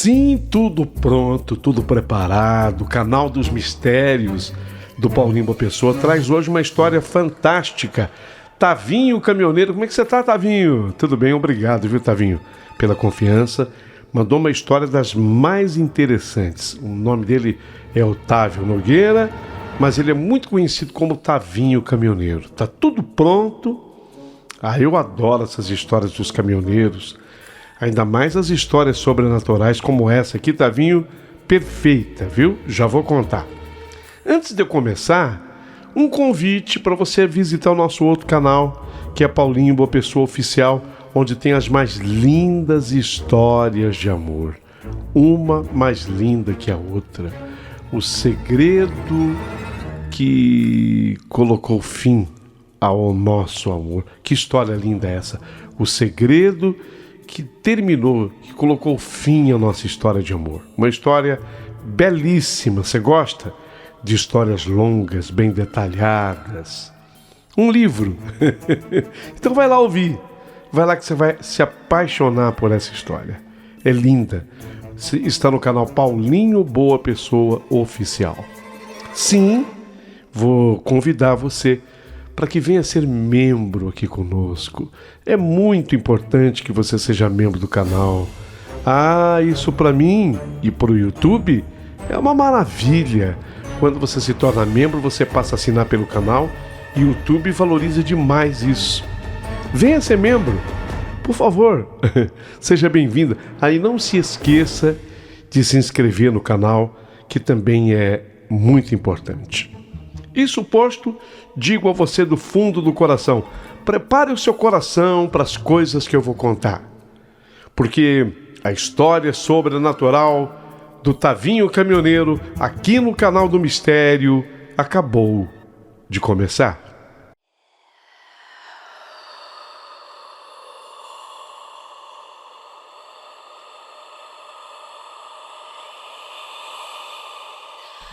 Sim, tudo pronto, tudo preparado. O Canal dos Mistérios do Paulinho Boa Pessoa traz hoje uma história fantástica. Tavinho, caminhoneiro, como é que você tá, Tavinho? Tudo bem, obrigado, viu, Tavinho, pela confiança. Mandou uma história das mais interessantes. O nome dele é Otávio Nogueira, mas ele é muito conhecido como Tavinho Caminhoneiro. Tá tudo pronto. Eu adoro essas histórias dos caminhoneiros. Ainda mais as histórias sobrenaturais como essa aqui, Tavinho, perfeita, viu? Já vou contar. Antes de eu começar, um convite para você visitar o nosso outro canal, que é Paulinho Boa Pessoa Oficial, onde tem as mais lindas histórias de amor. Uma mais linda que a outra. O segredo que colocou fim ao nosso amor. Que história linda é essa? O segredo que terminou, que colocou fim à nossa história de amor. Uma história belíssima. Você gosta de histórias longas, bem detalhadas? Um livro. Então vai lá ouvir. Vai lá que você vai se apaixonar por essa história. É linda. Está no canal Paulinho Boa Pessoa Oficial. Sim, vou convidar você para que venha ser membro aqui conosco. É muito importante que você seja membro do canal. Isso para mim e para o YouTube é uma maravilha. Quando você se torna membro, você passa a assinar pelo canal e o YouTube valoriza demais isso. Venha ser membro, por favor. Seja bem-vindo. Aí não se esqueça de se inscrever no canal, que também é muito importante. Isso posto, digo a você do fundo do coração, prepare o seu coração para as coisas que eu vou contar. Porque a história sobrenatural do Tavinho Caminhoneiro, aqui no Canal do Mistério, acabou de começar.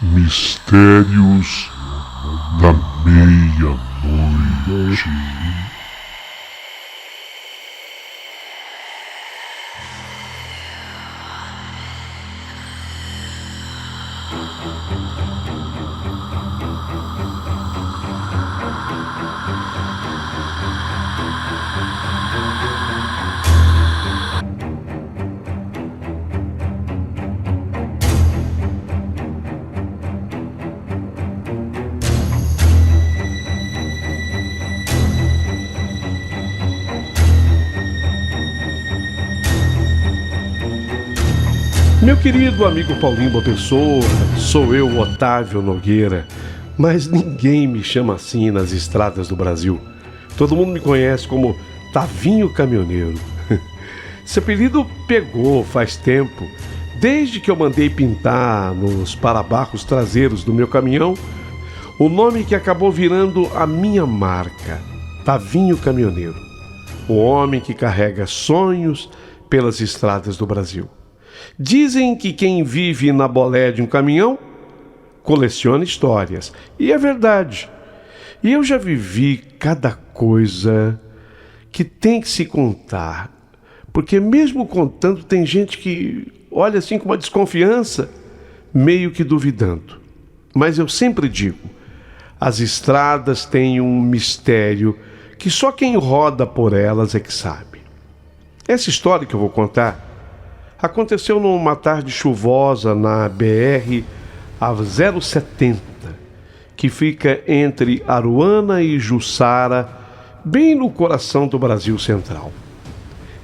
Mistérios da meia-noite. Meu querido amigo Paulinho Boa Pessoa, sou eu, Otávio Nogueira, mas ninguém me chama assim nas estradas do Brasil. Todo mundo me conhece como Tavinho Caminhoneiro. Esse apelido pegou faz tempo, desde que eu mandei pintar nos parabarros traseiros do meu caminhão o nome que acabou virando a minha marca, Tavinho Caminhoneiro, o homem que carrega sonhos pelas estradas do Brasil. Dizem que quem vive na bolé de um caminhão coleciona histórias. E é verdade. E eu já vivi cada coisa que tem que se contar. Porque mesmo contando, tem gente que olha assim com uma desconfiança, meio que duvidando. Mas eu sempre digo, as estradas têm um mistério que só quem roda por elas é que sabe. Essa história que eu vou contar aconteceu numa tarde chuvosa na BR a 070, que fica entre Aruana e Jussara, bem no coração do Brasil Central.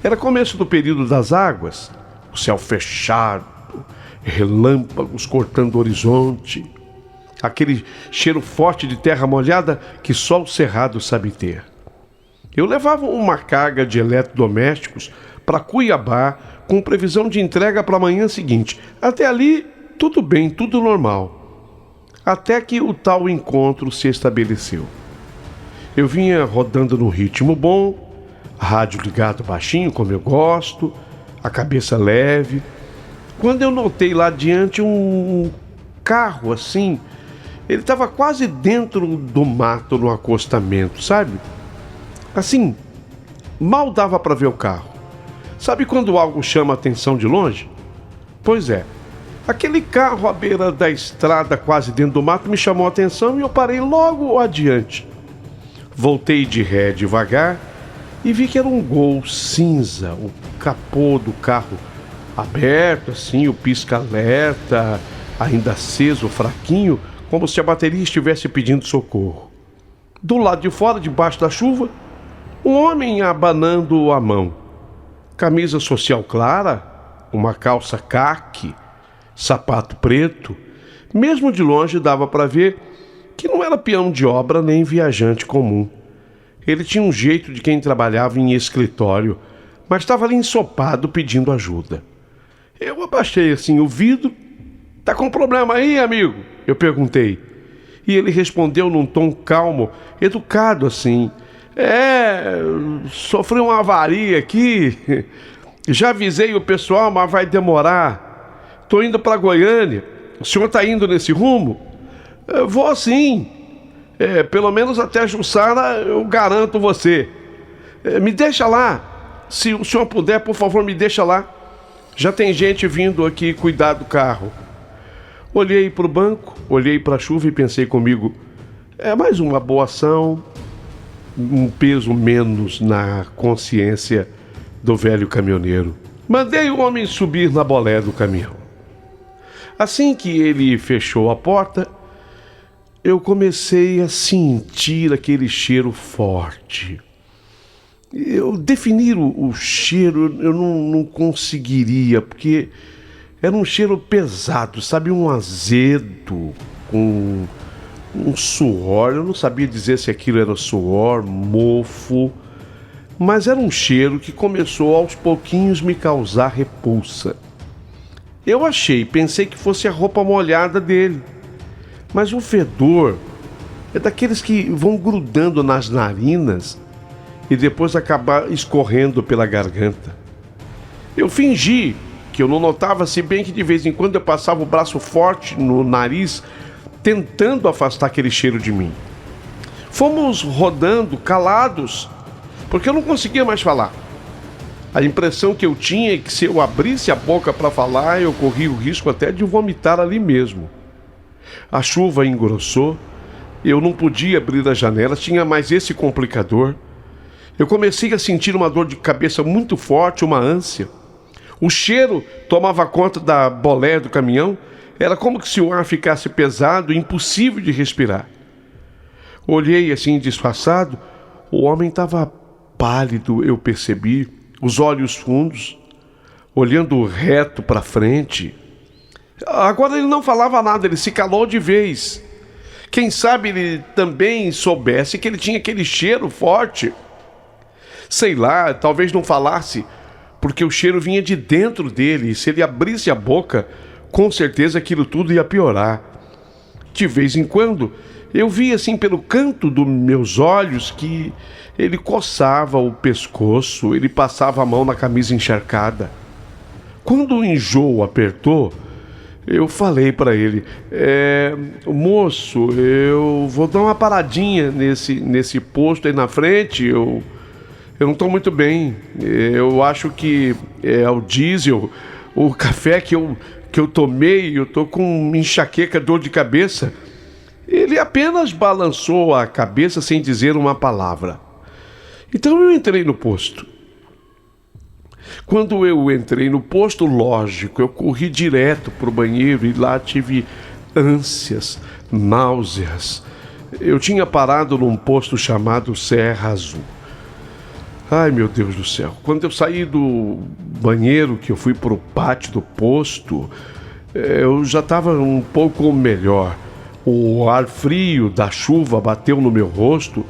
Era começo do período das águas, o céu fechado, relâmpagos cortando o horizonte, aquele cheiro forte de terra molhada que só o cerrado sabe ter. Eu levava uma carga de eletrodomésticos para Cuiabá, com previsão de entrega para a manhã seguinte. Até ali, tudo bem, tudo normal. Até que o tal encontro se estabeleceu. Eu vinha rodando no ritmo bom, rádio ligado baixinho, como eu gosto, a cabeça leve, quando eu notei lá adiante um carro assim. Ele estava quase dentro do mato no acostamento, sabe? Assim, mal dava para ver o carro. Sabe quando algo chama a atenção de longe? Pois é, aquele carro à beira da estrada, quase dentro do mato, me chamou a atenção e eu parei logo adiante. Voltei de ré devagar e vi que era um Gol cinza, o capô do carro aberto, assim, o pisca-alerta ainda aceso, fraquinho, como se a bateria estivesse pedindo socorro. Do lado de fora, debaixo da chuva, um homem abanando a mão. Camisa social clara, uma calça caque, sapato preto. Mesmo de longe dava para ver que não era peão de obra nem viajante comum. Ele tinha um jeito de quem trabalhava em escritório, mas estava ali ensopado pedindo ajuda. Eu abaixei assim o vidro. "Tá com problema aí, amigo?" eu perguntei. E ele respondeu num tom calmo, educado assim: sofri uma avaria aqui. Já avisei o pessoal, mas vai demorar. Tô indo para Goiânia. O senhor tá indo nesse rumo?" "Vou sim. Pelo menos até Jussara eu garanto você. Me deixa lá. Se o senhor puder, por favor, me deixa lá. Já tem gente vindo aqui cuidar do carro." Olhei para o banco, olhei para a chuva e pensei comigo: é mais uma boa ação, um peso menos na consciência do velho caminhoneiro. Mandei o homem subir na bolé do caminhão. Assim que ele fechou a porta, eu comecei a sentir aquele cheiro forte. Eu definir o cheiro eu não conseguiria, porque era um cheiro pesado, sabe? Um azedo, com um suor. Eu não sabia dizer se aquilo era suor, mofo, mas era um cheiro que começou aos pouquinhos me causar repulsa. Eu pensei que fosse a roupa molhada dele, mas o fedor é daqueles que vão grudando nas narinas e depois acaba escorrendo pela garganta. Eu fingi que eu não notava, se bem que de vez em quando eu passava o braço forte no nariz, tentando afastar aquele cheiro de mim. Fomos rodando, calados, porque eu não conseguia mais falar. A impressão que eu tinha é que se eu abrisse a boca para falar, eu corria o risco até de vomitar ali mesmo. A chuva engrossou, eu não podia abrir as janelas, tinha mais esse complicador. Eu comecei a sentir uma dor de cabeça muito forte, uma ânsia. O cheiro tomava conta da bolé do caminhão. Era como se o ar ficasse pesado e impossível de respirar. Olhei assim disfarçado. O homem estava pálido, eu percebi, os olhos fundos, olhando reto para frente. Agora ele não falava nada, ele se calou de vez. Quem sabe ele também soubesse que ele tinha aquele cheiro forte. Sei lá, talvez não falasse, porque o cheiro vinha de dentro dele, e se ele abrisse a boca, com certeza aquilo tudo ia piorar. De vez em quando, eu via assim pelo canto dos meus olhos que ele coçava o pescoço, ele passava a mão na camisa encharcada. Quando o enjoo apertou, eu falei para ele: "Moço, eu vou dar uma paradinha nesse posto aí na frente, eu não estou muito bem. Eu acho que é o diesel, o café que eu tomei, eu estou com enxaqueca, dor de cabeça." Ele apenas balançou a cabeça sem dizer uma palavra. Então eu entrei no posto. Quando eu entrei no posto, lógico, eu corri direto para o banheiro e lá tive ânsias, náuseas. Eu tinha parado num posto chamado Serra Azul. Ai, meu Deus do céu. Quando eu saí do banheiro, que eu fui para o pátio do posto, eu já estava um pouco melhor. O ar frio da chuva bateu no meu rosto.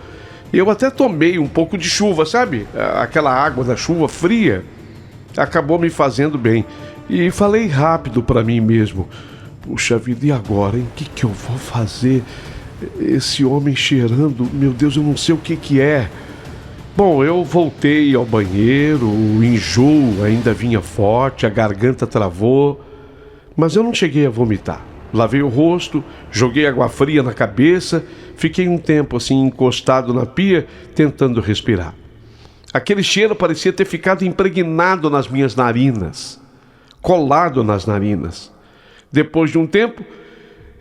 Eu até tomei um pouco de chuva, sabe? Aquela água da chuva fria acabou me fazendo bem. E falei rápido para mim mesmo: puxa vida, e agora, hein? O que eu vou fazer? Esse homem cheirando, meu Deus, eu não sei o que é. Bom, eu voltei ao banheiro, o enjoo ainda vinha forte, a garganta travou, mas eu não cheguei a vomitar. Lavei o rosto, joguei água fria na cabeça, fiquei um tempo assim encostado na pia, tentando respirar. Aquele cheiro parecia ter ficado impregnado nas minhas narinas. colado nas narinas. Depois de um tempo,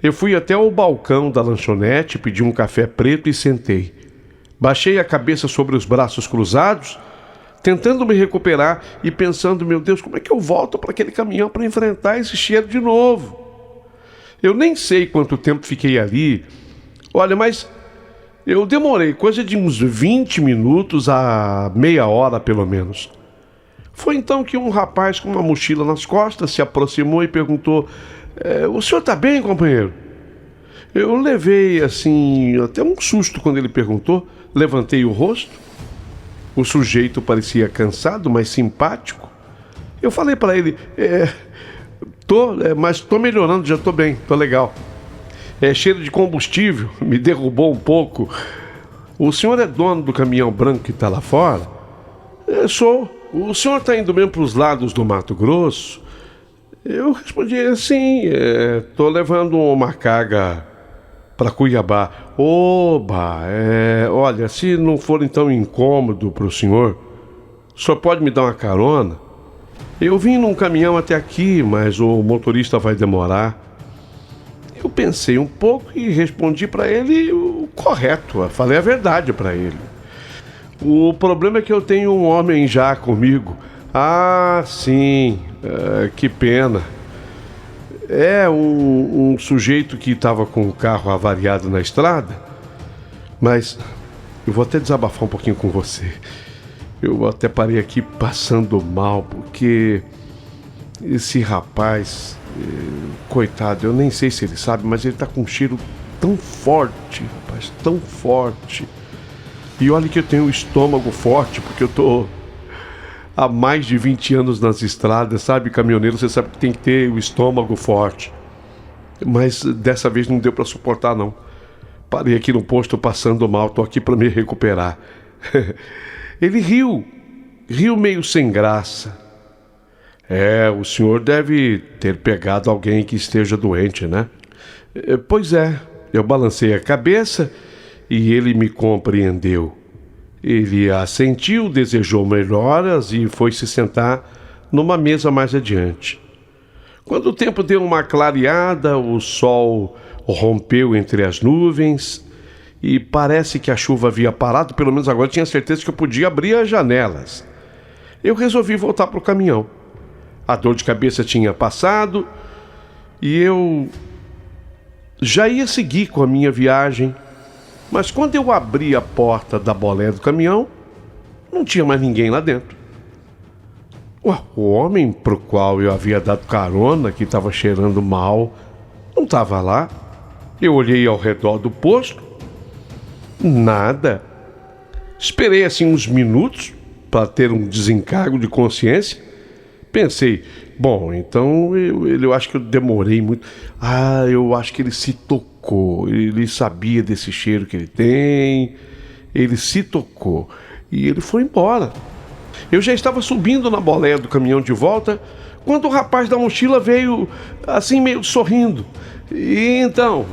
eu fui até o balcão da lanchonete, pedi um café preto e sentei. Baixei a cabeça sobre os braços cruzados, tentando me recuperar e pensando, meu Deus, como é que eu volto para aquele caminhão para enfrentar esse cheiro de novo? Eu nem sei quanto tempo fiquei ali. Olha, mas eu demorei coisa de uns 20 minutos a meia hora, pelo menos. Foi então que um rapaz com uma mochila nas costas se aproximou e perguntou: o senhor está bem, companheiro? Eu levei, assim, até um susto quando ele perguntou. Levantei o rosto. O sujeito parecia cansado, mas simpático. Eu falei para ele: mas tô melhorando, já tô bem, tô legal. Cheiro de combustível, me derrubou um pouco. O senhor é dono do caminhão branco que está lá fora? Sou. O senhor está indo mesmo para os lados do Mato Grosso? Eu respondi assim, tô levando uma carga para Cuiabá. Oba, olha, se não for então incômodo para o senhor pode me dar uma carona? Eu vim num caminhão até aqui, mas o motorista vai demorar. Eu pensei um pouco e respondi para ele o correto, falei a verdade para ele. O problema é que eu tenho um homem já comigo. Ah, sim, que pena. Um sujeito que estava com o carro avariado na estrada. Mas eu vou até desabafar um pouquinho com você. Eu até parei aqui passando mal, porque esse rapaz, coitado, eu nem sei se ele sabe, mas ele tá com um cheiro tão forte, rapaz, tão forte. E olha que eu tenho o estômago forte, porque eu tô há mais de 20 anos nas estradas, sabe, caminhoneiro, você sabe que tem que ter o estômago forte. Mas dessa vez não deu para suportar, não. Parei aqui no posto passando mal, tô aqui para me recuperar. Ele riu meio sem graça. O senhor deve ter pegado alguém que esteja doente, né? Pois é, eu balancei a cabeça e ele me compreendeu. Ele assentiu, desejou melhoras e foi se sentar numa mesa mais adiante. Quando o tempo deu uma clareada, o sol rompeu entre as nuvens e parece que a chuva havia parado, pelo menos agora eu tinha certeza que eu podia abrir as janelas. Eu resolvi voltar para o caminhão. A dor de cabeça tinha passado e eu já ia seguir com a minha viagem. Mas quando eu abri a porta da bolé do caminhão, não tinha mais ninguém lá dentro. O homem pro qual eu havia dado carona, que estava cheirando mal, não estava lá. Eu olhei ao redor do posto, nada. Esperei assim uns minutos para ter um desencargo de consciência. Pensei, bom, então eu acho que eu demorei muito. Eu acho que ele se tocou. Ele sabia desse cheiro que ele tem. Ele se tocou. E ele foi embora. Eu já estava subindo na boleia do caminhão de volta, quando o rapaz da mochila veio assim meio sorrindo. E então,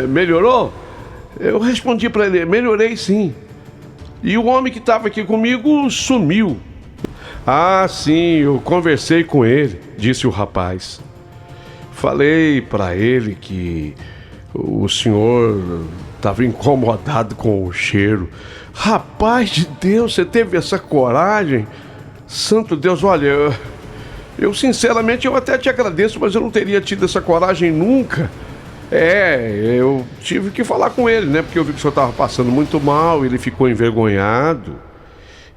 melhorou? Eu respondi para ele, melhorei sim. E o homem que estava aqui comigo sumiu. Ah, sim, eu conversei com ele, disse o rapaz. Falei para ele que o senhor estava incomodado com o cheiro. Rapaz de Deus, você teve essa coragem? Santo Deus, olha, eu sinceramente eu até te agradeço, mas eu não teria tido essa coragem nunca. Eu tive que falar com ele, né? Porque eu vi que o senhor estava passando muito mal, ele ficou envergonhado.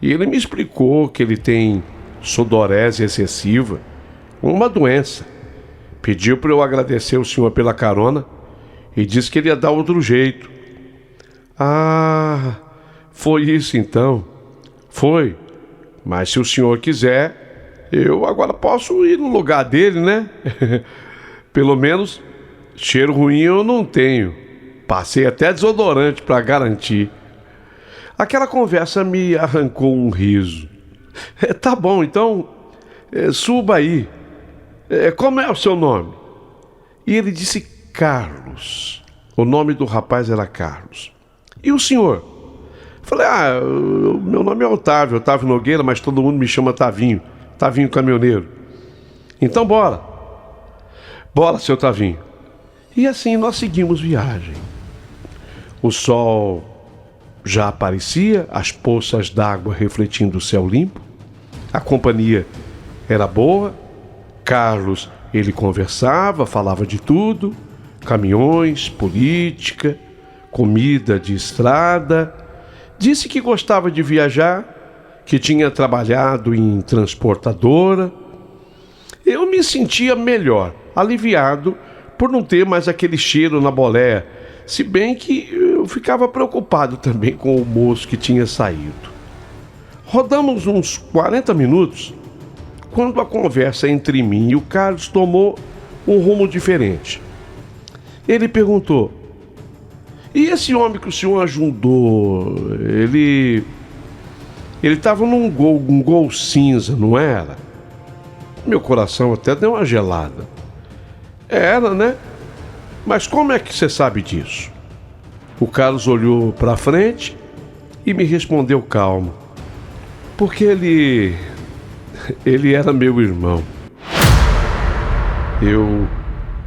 E ele me explicou que ele tem sudorese excessiva, uma doença. Pediu para eu agradecer o senhor pela carona e disse que ele ia dar outro jeito. Ah, foi isso então? Foi. Mas se o senhor quiser, eu agora posso ir no lugar dele, né? Pelo menos cheiro ruim eu não tenho. Passei até desodorante para garantir. Aquela conversa me arrancou um riso. Tá bom, então suba aí. Como é o seu nome? E ele disse Carlos. O nome do rapaz era Carlos. E o senhor? Falei, o meu nome é Otávio Nogueira, mas todo mundo me chama Tavinho. Tavinho caminhoneiro. Então bora. Bora, seu Tavinho. E assim nós seguimos viagem. O sol já aparecia, as poças d'água refletindo o céu limpo. A companhia era boa. Carlos, ele conversava, falava de tudo. Caminhões, política, comida de estrada. Disse que gostava de viajar, que tinha trabalhado em transportadora. Eu me sentia melhor, aliviado por não ter mais aquele cheiro na boleia, se bem que eu ficava preocupado também com o moço que tinha saído. Rodamos uns 40 minutos, quando a conversa entre mim e o Carlos tomou um rumo diferente. Ele perguntou: e esse homem que o senhor ajudou, ele estava num gol cinza, não era? Meu coração até deu uma gelada. Era, né? Mas como é que você sabe disso? O Carlos olhou para frente e me respondeu calmo. Porque ele era meu irmão. Eu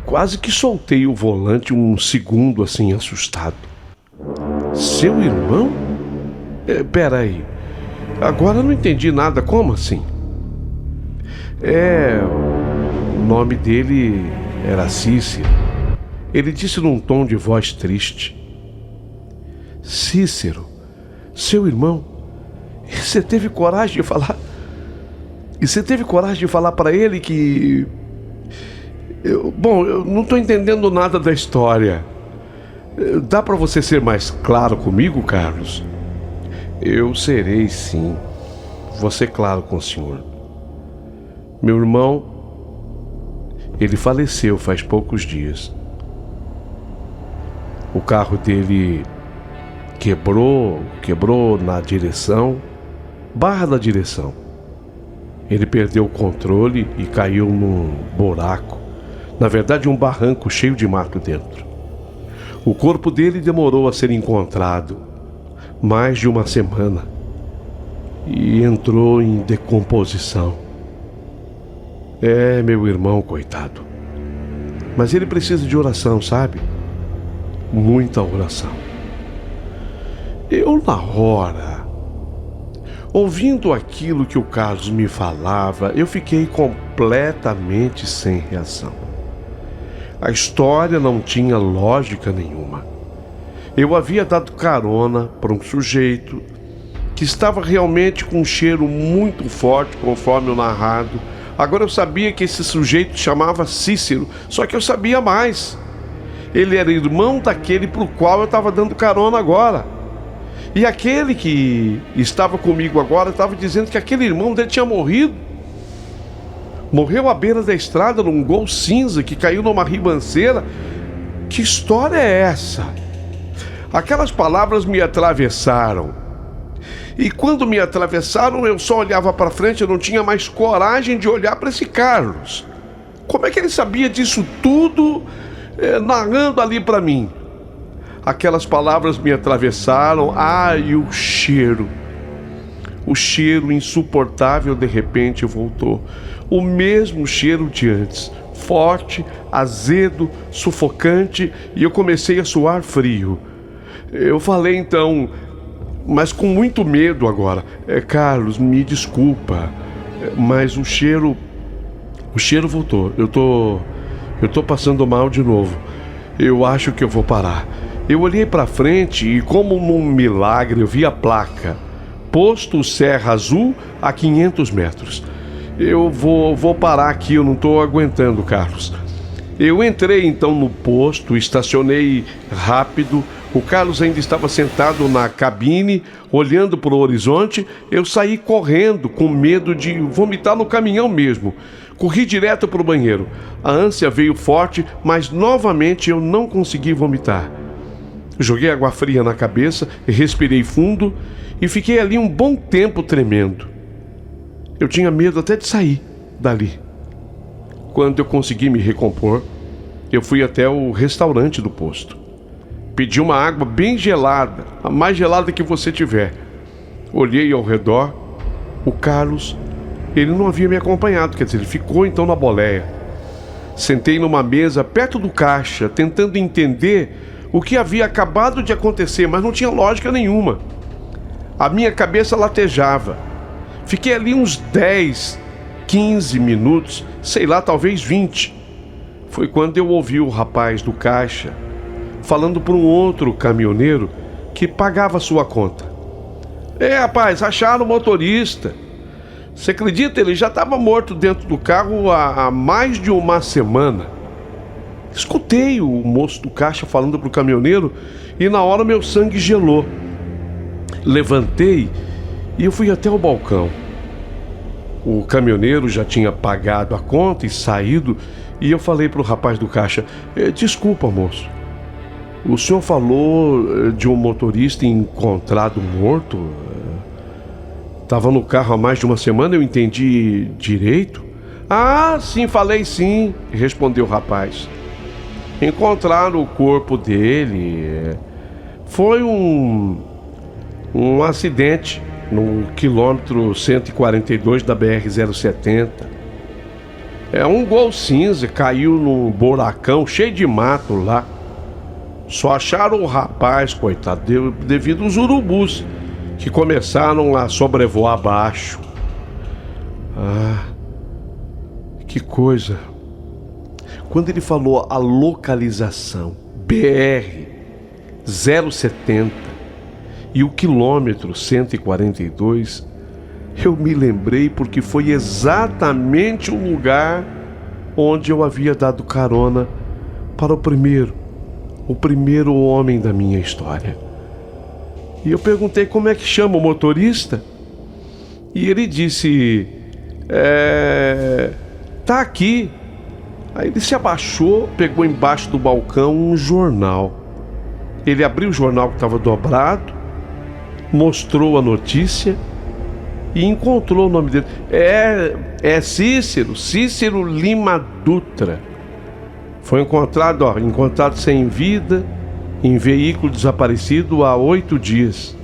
quase que soltei o volante um segundo assim, assustado. Seu irmão? Pera aí. Agora eu não entendi nada. Como assim? O nome dele era Cícero. Ele disse num tom de voz triste. Cícero, seu irmão? E você teve coragem de falar? E você teve coragem de falar para ele que... eu não estou entendendo nada da história. Dá para você ser mais claro comigo, Carlos? Eu serei, sim. Vou ser claro com o senhor. Meu irmão, ele faleceu faz poucos dias. O carro dele quebrou na direção, barra da direção. Ele perdeu o controle e caiu num buraco. Na verdade, um barranco cheio de mato dentro. O corpo dele demorou a ser encontrado mais de uma semana e entrou em decomposição. Meu irmão, coitado. Mas ele precisa de oração, sabe? Muita oração. Eu, na hora, ouvindo aquilo que o Carlos me falava, eu fiquei completamente sem reação. A história não tinha lógica nenhuma. Eu havia dado carona para um sujeito que estava realmente com um cheiro muito forte, conforme o narrado. Agora eu sabia que esse sujeito chamava Cícero, só que eu sabia mais. Ele era irmão daquele para o qual eu estava dando carona agora. E aquele que estava comigo agora estava dizendo que aquele irmão dele tinha morrido. Morreu à beira da estrada num gol cinza que caiu numa ribanceira. Que história é essa? Aquelas palavras me atravessaram. E quando me atravessaram, eu só olhava para frente, eu não tinha mais coragem de olhar para esse Carlos. Como é que ele sabia disso tudo, narrando ali para mim? Aquelas palavras me atravessaram. E o cheiro. O cheiro insuportável de repente voltou. O mesmo cheiro de antes. Forte, azedo, sufocante, e eu comecei a suar frio. Eu falei então, mas com muito medo agora: Carlos, me desculpa, mas o cheiro voltou. Eu tô passando mal de novo. Eu acho que eu vou parar. Eu olhei para frente e, como num milagre, eu vi a placa: Posto Serra Azul a 500 metros. Eu vou parar aqui, eu não tô aguentando, Carlos. Eu entrei então no posto, estacionei rápido. O Carlos ainda estava sentado na cabine, olhando para o horizonte. Eu saí correndo, com medo de vomitar no caminhão mesmo. Corri direto para o banheiro. A ânsia veio forte, mas novamente eu não consegui vomitar. Joguei água fria na cabeça, respirei fundo e fiquei ali um bom tempo tremendo. Eu tinha medo até de sair dali. Quando eu consegui me recompor, eu fui até o restaurante do posto. Pedi uma água bem gelada, a mais gelada que você tiver. Olhei ao redor. O Carlos, Ele não havia me acompanhado, quer dizer, ele ficou então na boleia. Sentei numa mesa perto do caixa, tentando entender o que havia acabado de acontecer, mas não tinha lógica nenhuma. A minha cabeça latejava. Fiquei ali uns 10, 15 minutos, sei lá, talvez 20. Foi quando eu ouvi o rapaz do caixa falando para um outro caminhoneiro que pagava sua conta. Rapaz, acharam o motorista. Você acredita? Ele já estava morto dentro do carro há mais de uma semana. Escutei o moço do caixa falando para o caminhoneiro e na hora meu sangue gelou. Levantei e eu fui até o balcão. O caminhoneiro já tinha pagado a conta e saído e eu falei para o rapaz do caixa: desculpa, moço, o senhor falou de um motorista encontrado morto? Estava no carro há mais de uma semana, eu entendi direito? Ah, sim, falei sim, respondeu o rapaz. Encontraram o corpo dele. Foi um acidente no quilômetro 142 da BR-070. Um Gol cinza caiu num buracão cheio de mato lá. Só acharam o rapaz, coitado, devido aos urubus que começaram a sobrevoar abaixo. Ah, que coisa. Quando ele falou a localização BR-070 e o quilômetro 142, eu me lembrei porque foi exatamente o lugar onde eu havia dado carona para o primeiro homem da minha história. E eu perguntei como é que chama o motorista. E ele disse: tá aqui. Aí ele se abaixou, pegou embaixo do balcão um jornal. Ele abriu o jornal que estava dobrado, mostrou a notícia e encontrou o nome dele. É Cícero Lima Dutra. Foi encontrado sem vida, em veículo desaparecido há 8 dias.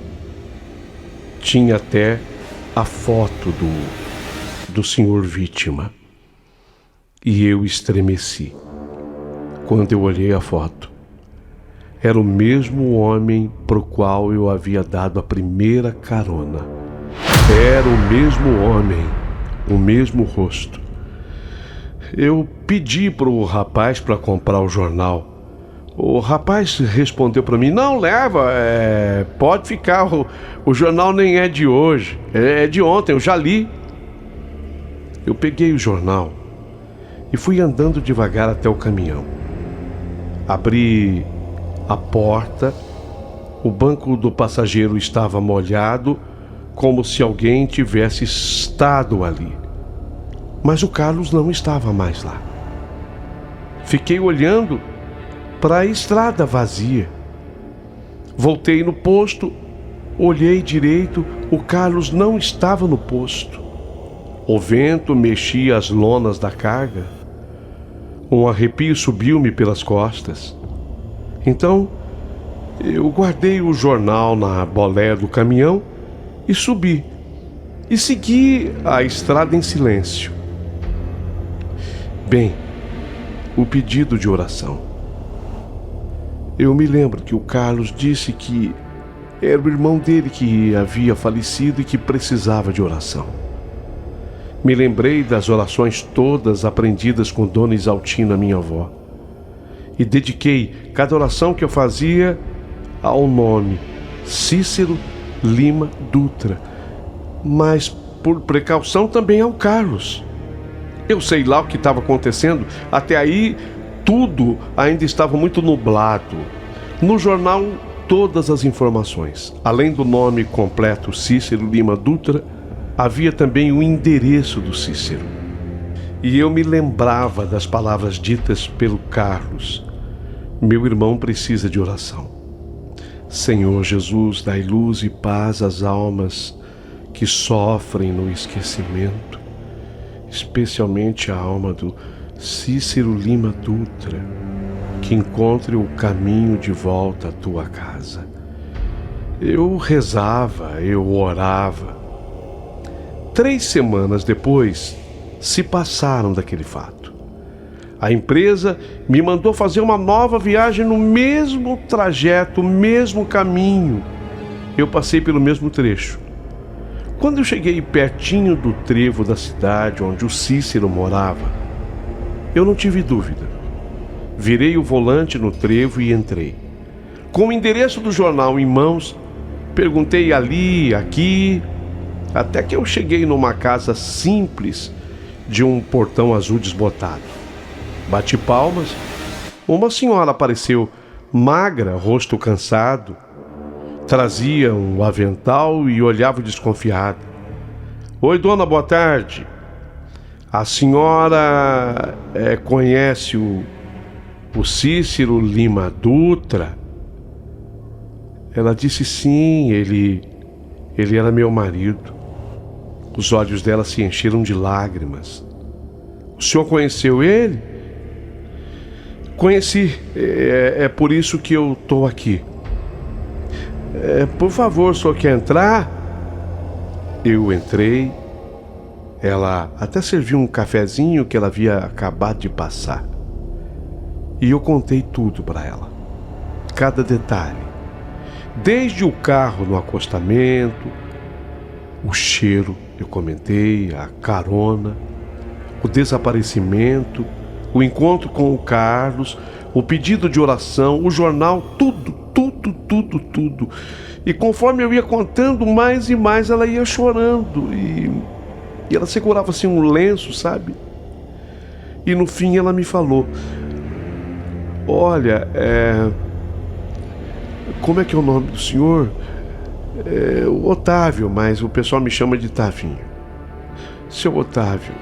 Tinha até a foto do senhor vítima. E eu estremeci quando eu olhei a foto. Era o mesmo homem pro qual eu havia dado a primeira carona. Era o mesmo homem, o mesmo rosto. Eu pedi pro rapaz para comprar o jornal. O rapaz respondeu para mim: não, leva, pode ficar, o jornal nem é de hoje, é de ontem, eu já li. Eu peguei o jornal e fui andando devagar até o caminhão. Abri a porta, o banco do passageiro estava molhado, como se alguém tivesse estado ali. Mas o Carlos não estava mais lá. Fiquei olhando para a estrada vazia. Voltei no posto, olhei direito, o Carlos não estava no posto. O vento mexia as lonas da carga. Um arrepio subiu-me pelas costas. Então, eu guardei o jornal na boleia do caminhão e subi. E segui a estrada em silêncio. Bem, o pedido de oração. Eu me lembro que o Carlos disse que era o irmão dele que havia falecido e que precisava de oração. Me lembrei das orações todas aprendidas com Dona Isaltina, minha avó, e dediquei cada oração que eu fazia ao nome Cícero Lima Dutra, mas por precaução também ao Carlos. Eu sei lá o que estava acontecendo, até aí tudo ainda estava muito nublado. No jornal, todas as informações, além do nome completo Cícero Lima Dutra, havia também o endereço do Cícero. E eu me lembrava das palavras ditas pelo Carlos: meu irmão precisa de oração. Senhor Jesus, dai luz e paz às almas que sofrem no esquecimento, especialmente a alma do Cícero Lima Dutra, que encontre o caminho de volta à tua casa. Eu rezava, eu orava. 3 semanas depois, se passaram daquele fato. A empresa me mandou fazer uma nova viagem no mesmo trajeto, mesmo caminho. Eu passei pelo mesmo trecho. Quando eu cheguei pertinho do trevo da cidade onde o Cícero morava, eu não tive dúvida. Virei o volante no trevo e entrei. Com o endereço do jornal em mãos, perguntei ali, aqui, até que eu cheguei numa casa simples de um portão azul desbotado. Bati palmas. Uma senhora apareceu, magra, rosto cansado. Trazia um avental e olhava desconfiada. Oi, dona, boa tarde. A senhora conhece o Cícero Lima Dutra? Ela disse sim, ele era meu marido. Os olhos dela se encheram de lágrimas. O senhor conheceu ele? Conheci, é por isso que eu estou aqui. Por favor, o senhor quer entrar? Eu entrei. Ela até serviu um cafezinho que ela havia acabado de passar. E eu contei tudo para ela. Cada detalhe. Desde o carro no acostamento, o cheiro, eu comentei, a carona, o desaparecimento, o encontro com o Carlos, o pedido de oração, o jornal, tudo. E conforme eu ia contando mais e mais, ela ia chorando e ela segurava assim um lenço, sabe? E no fim ela me falou: olha, como é que é o nome do senhor? O Otávio, mas o pessoal me chama de Tavinho. Seu Otávio,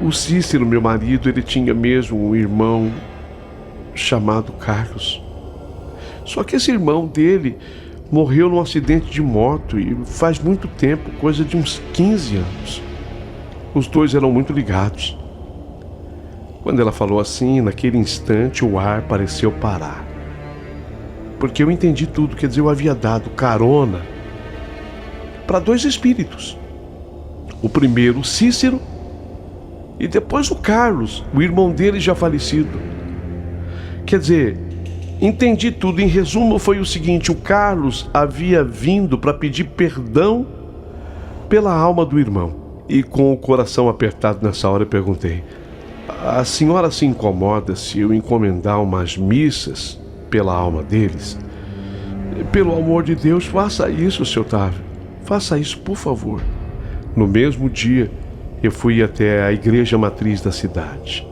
o Cícero, meu marido, ele tinha mesmo um irmão chamado Carlos. Só que esse irmão dele morreu num acidente de moto e faz muito tempo, coisa de uns 15 anos. Os dois eram muito ligados. Quando ela falou assim, naquele instante o ar pareceu parar. Porque eu entendi tudo, quer dizer, eu havia dado carona para 2 espíritos. O primeiro, o Cícero, e depois o Carlos, o irmão dele já falecido. Quer dizer, entendi tudo. Em resumo, foi o seguinte: o Carlos havia vindo para pedir perdão pela alma do irmão. E com o coração apertado nessa hora eu perguntei: a senhora se incomoda se eu encomendar umas missas pela alma deles? Pelo amor de Deus, faça isso, seu Otávio. Faça isso, por favor. No mesmo dia, eu fui até a igreja matriz da cidade.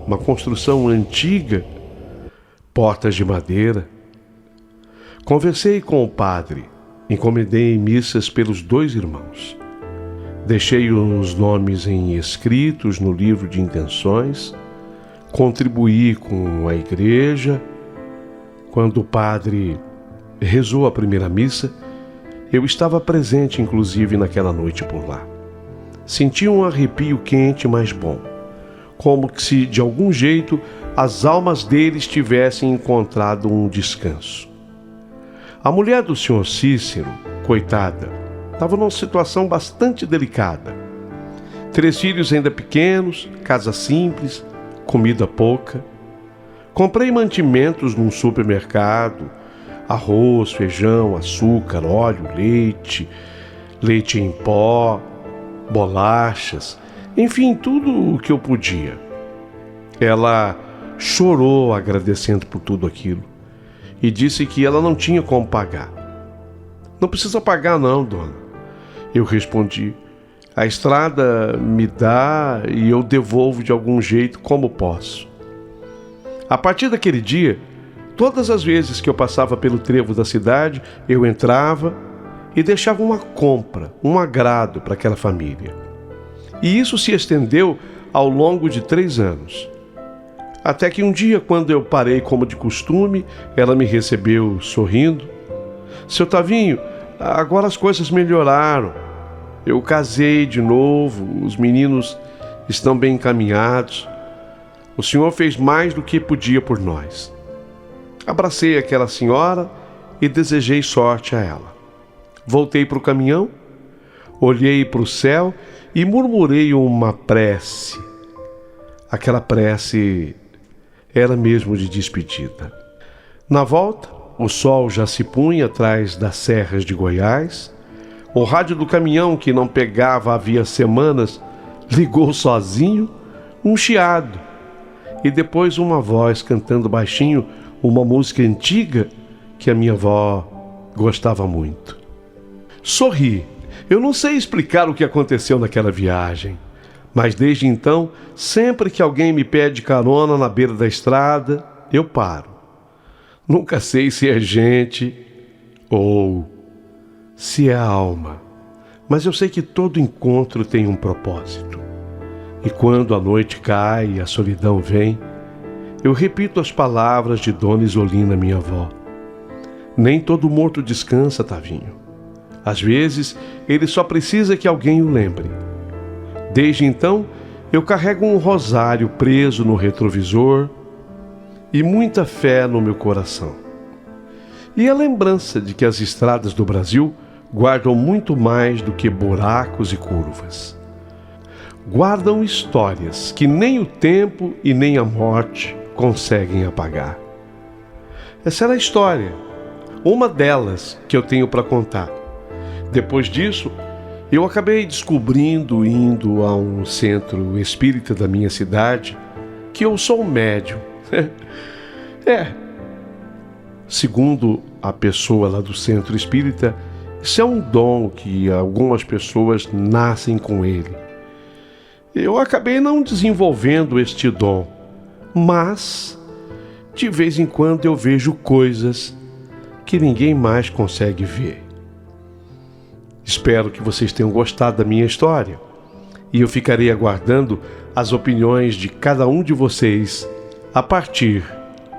Uma construção antiga, portas de madeira. Conversei com o padre, encomendei missas pelos 2 irmãos. Deixei os nomes em escritos no livro de intenções, contribuí com a igreja. Quando o padre rezou a primeira missa, eu estava presente, inclusive, naquela noite por lá. Senti um arrepio quente, mas bom, como que se, de algum jeito, as almas deles tivessem encontrado um descanso. A mulher do senhor Cícero, coitada, estava numa situação bastante delicada. 3 filhos ainda pequenos, casa simples, comida pouca. Comprei mantimentos num supermercado: arroz, feijão, açúcar, óleo, leite em pó, bolachas, enfim, tudo o que eu podia. Ela chorou agradecendo por tudo aquilo e disse que ela não tinha como pagar. Não precisa pagar não, dona. Eu respondi: a estrada me dá e eu devolvo de algum jeito como posso. A partir daquele dia, todas as vezes que eu passava pelo trevo da cidade, eu entrava e deixava uma compra, um agrado para aquela família. E isso se estendeu ao longo de 3 anos. Até que um dia, quando eu parei como de costume, ela me recebeu sorrindo. Seu Tavinho, agora as coisas melhoraram. Eu casei de novo, os meninos estão bem encaminhados. O senhor fez mais do que podia por nós. Abracei aquela senhora e desejei sorte a ela. Voltei para o caminhão. Olhei para o céu e murmurei uma prece. Aquela prece era mesmo de despedida. Na volta, o sol já se punha atrás das serras de Goiás. O rádio do caminhão, que não pegava havia semanas, ligou sozinho, um chiado, e depois uma voz cantando baixinho uma música antiga que a minha avó gostava muito. Sorri. Eu não sei explicar o que aconteceu naquela viagem, mas desde então, sempre que alguém me pede carona na beira da estrada, eu paro. Nunca sei se é gente ou se é alma, mas eu sei que todo encontro tem um propósito. E quando a noite cai e a solidão vem, eu repito as palavras de Dona Isolina, minha avó. Nem todo morto descansa, Tavinho. Às vezes, ele só precisa que alguém o lembre. Desde então, eu carrego um rosário preso no retrovisor e muita fé no meu coração. E a lembrança de que as estradas do Brasil guardam muito mais do que buracos e curvas. Guardam histórias que nem o tempo e nem a morte conseguem apagar. Essa era a história, uma delas que eu tenho para contar. Depois disso, eu acabei descobrindo, indo a um centro espírita da minha cidade, que eu sou um médium. Segundo a pessoa lá do centro espírita, isso é um dom que algumas pessoas nascem com ele. Eu acabei não desenvolvendo este dom, mas de vez em quando eu vejo coisas que ninguém mais consegue ver. Espero que vocês tenham gostado da minha história e eu ficarei aguardando as opiniões de cada um de vocês a partir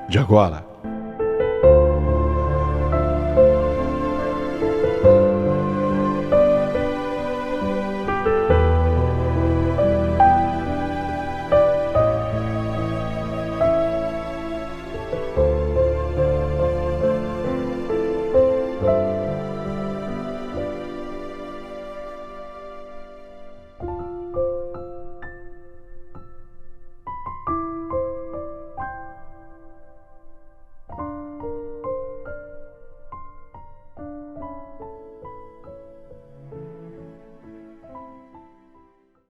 de agora.